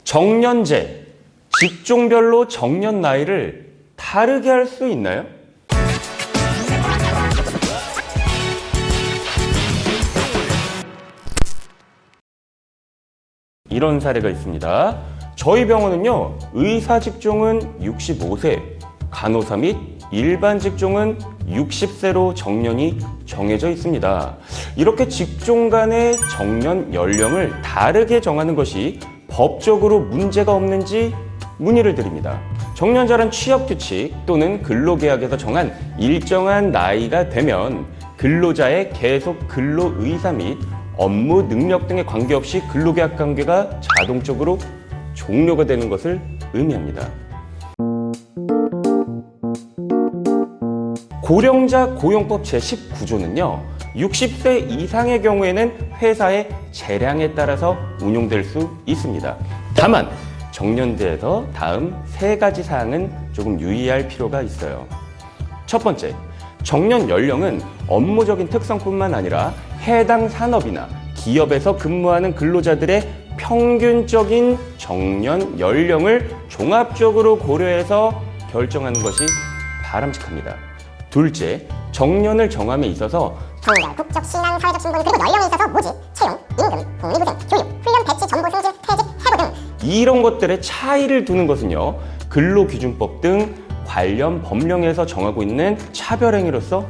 정년제, 직종별로 정년 나이를 다르게 할 수 있나요? 이런 사례가 있습니다. 저희 병원은요, 의사 직종은 65세, 간호사 및 일반 직종은 60세로 정년이 정해져 있습니다. 이렇게 직종 간의 정년 연령을 다르게 정하는 것이 법적으로 문제가 없는지 문의를 드립니다. 정년자란 취업규칙 또는 근로계약에서 정한 일정한 나이가 되면 근로자의 계속 근로 의사 및 업무 능력 등에 관계없이 근로계약 관계가 자동적으로 종료가 되는 것을 의미합니다. 고령자 고용법 제19조는요, 60세 이상의 경우에는 회사의 재량에 따라서 운용될 수 있습니다. 다만 정년제에서 다음 3가지 사항은 조금 유의할 필요가 있어요. 첫 번째, 정년 연령은 업무적인 특성뿐만 아니라 해당 산업이나 기업에서 근무하는 근로자들의 평균적인 정년 연령을 종합적으로 고려해서 결정하는 것이 바람직합니다. 둘째, 정년을 정함에 있어서 성별, 국적, 신앙, 사회적 신분, 그리고 연령에 있어서 모집, 채용, 임금, 복리후생, 교육, 훈련, 배치, 정보, 승진, 퇴직, 해고 등 이런 것들의 차이를 두는 것은요, 근로기준법 등 관련 법령에서 정하고 있는 차별행위로서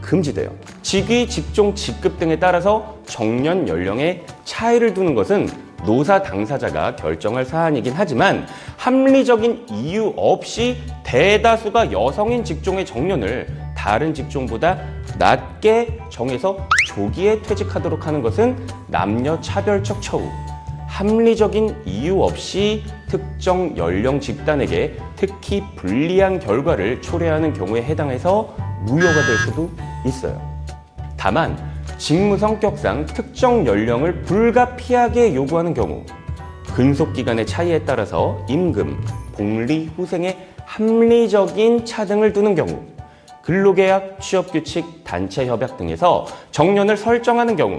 금지돼요. 직위, 직종, 직급 등에 따라서 정년 연령에 차이를 두는 것은 노사 당사자가 결정할 사안이긴 하지만 합리적인 이유 없이 대다수가 여성인 직종의 정년을 다른 직종보다 낮게 정해서 조기에 퇴직하도록 하는 것은 남녀 차별적 처우, 합리적인 이유 없이 특정 연령 집단에게 특히 불리한 결과를 초래하는 경우에 해당해서 무효가 될 수도 있어요. 다만 직무 성격상 특정 연령을 불가피하게 요구하는 경우, 근속기간의 차이에 따라서 임금, 복리, 후생에 합리적인 차등을 두는 경우, 근로계약, 취업규칙, 단체협약 등에서 정년을 설정하는 경우,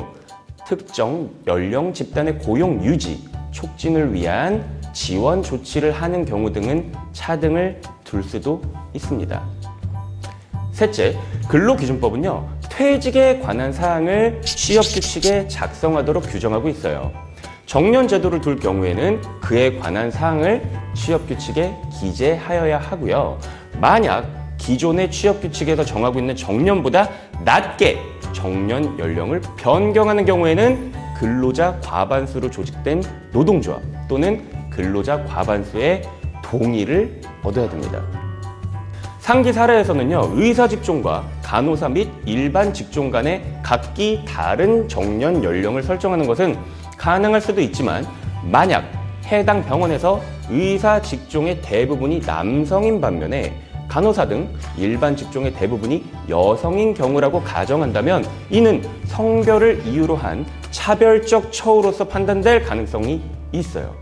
특정 연령 집단의 고용 유지, 촉진을 위한 지원 조치를 하는 경우 등은 차등을 둘 수도 있습니다. 셋째, 근로기준법은요, 퇴직에 관한 사항을 취업규칙에 작성하도록 규정하고 있어요. 정년제도를 둘 경우에는 그에 관한 사항을 취업규칙에 기재하여야 하고요. 만약 기존의 취업규칙에서 정하고 있는 정년보다 낮게 정년 연령을 변경하는 경우에는 근로자 과반수로 조직된 노동조합 또는 근로자 과반수의 동의를 얻어야 됩니다. 상기 사례에서는요, 의사 직종과 간호사 및 일반 직종 간의 각기 다른 정년 연령을 설정하는 것은 가능할 수도 있지만 만약 해당 병원에서 의사 직종의 대부분이 남성인 반면에 간호사 등 일반 직종의 대부분이 여성인 경우라고 가정한다면 이는 성별을 이유로 한 차별적 처우로서 판단될 가능성이 있어요.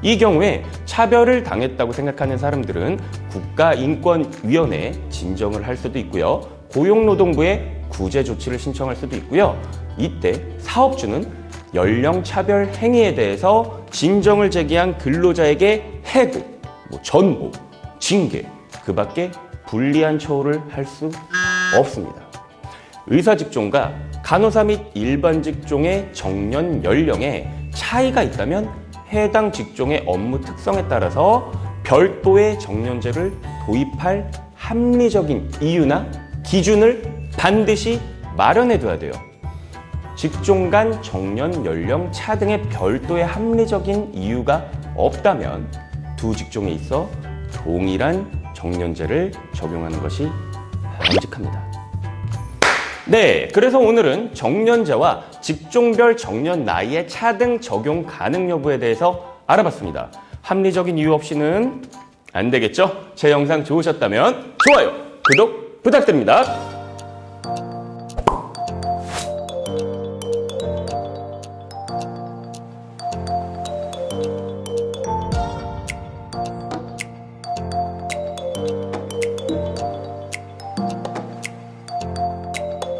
이 경우에 차별을 당했다고 생각하는 사람들은 국가인권위원회에 진정을 할 수도 있고요. 고용노동부에 구제 조치를 신청할 수도 있고요. 이때 사업주는 연령차별 행위에 대해서 진정을 제기한 근로자에게 해고, 전보, 징계, 그 밖에 불리한 처우를 할 수 없습니다. 의사 직종과 간호사 및 일반 직종의 정년 연령에 차이가 있다면 해당 직종의 업무 특성에 따라서 별도의 정년제를 도입할 합리적인 이유나 기준을 반드시 마련해둬야 돼요. 직종 간 정년 연령 차등의 별도의 합리적인 이유가 없다면 두 직종에 있어 동일한 정년제를 적용하는 것이 바람직합니다. 네, 그래서 오늘은 정년제와 직종별 정년 나이의 차등 적용 가능 여부에 대해서 알아봤습니다. 합리적인 이유 없이는 안 되겠죠? 제 영상 좋으셨다면 좋아요, 구독 부탁드립니다.